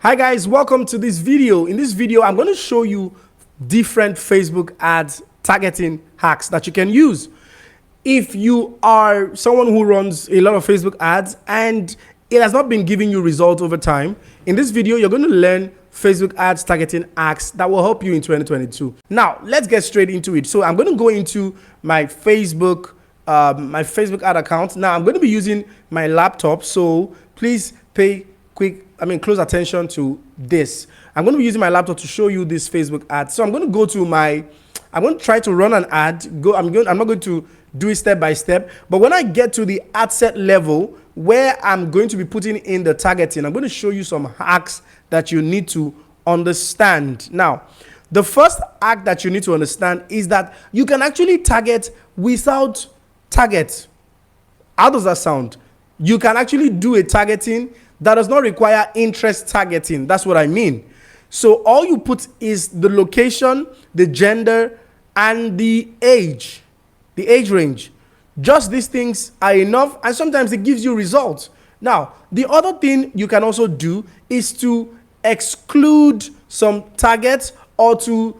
Hi guys, welcome to this video. In this video, I'm going to show you different Facebook ads targeting hacks that you can use. If you are someone who runs a lot of Facebook ads and it has not been giving you results over time, in this video, you're going to learn Facebook ads targeting hacks that will help you in 2022. Now, let's get straight into it. So I'm going to go into my Facebook ad account. Now, I'm going to be using my laptop, so please pay close attention to this. I'm going to be using my laptop to show you this Facebook ad. So I'm going to go to I'm going to try to run an ad. I'm not going to do it step by step, but when I get to the ad set level where I'm going to be putting in the targeting, I'm going to show you some hacks that you need to understand. Now, the first hack that you need to understand is that you can actually target without target. How does that sound? You can actually do a targeting that does not require interest targeting. That's what I mean. So all you put is the location, the gender, and the age range. Just these things are enough, and sometimes it gives you results. Now, the other thing you can also do is to exclude some targets or to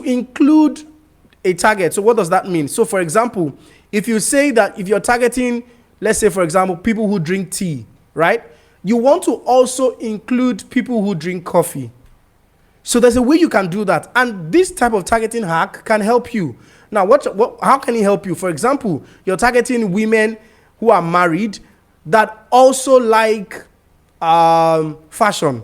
include a target. So what does that mean? So for example, if you say that if you're targeting, let's say for example, people who drink tea, right? You want to also include people who drink coffee. So there's a way you can do that. And this type of targeting hack can help you. Now, how can it help you? For example, you're targeting women who are married that also like fashion.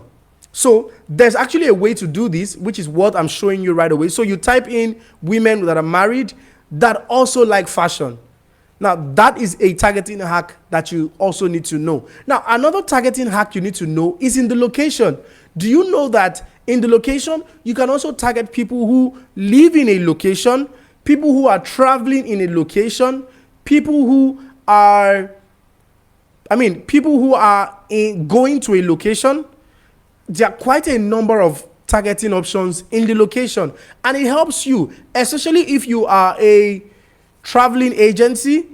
So there's actually a way to do this, which is what I'm showing you right away. So you type in women that are married that also like fashion. Now, that is a targeting hack that you also need to know. Now, another targeting hack you need to know is in the location. Do you know that in the location, you can also target people who live in a location, people who are traveling in a location, people who are going to a location. There are quite a number of targeting options in the location, and it helps you, especially if you are a traveling agency.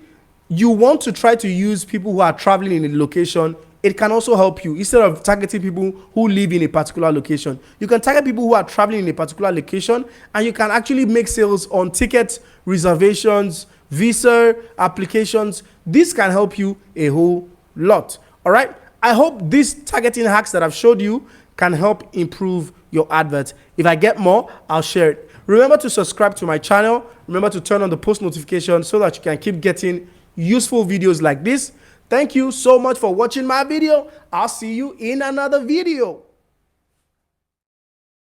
You want to try to use people who are traveling in a location. It can also help you. Instead of targeting people who live in a particular location, you can target people who are traveling in a particular location, and you can actually make sales on tickets, reservations, visa applications. This can help you a whole lot. All right. I hope these targeting hacks that I've showed you can help improve your advert. If I get more, I'll share it. Remember to subscribe to my channel. Remember to turn on the post notifications so that you can keep getting useful videos like this. Thank you so much for watching my video. I'll see you in another video.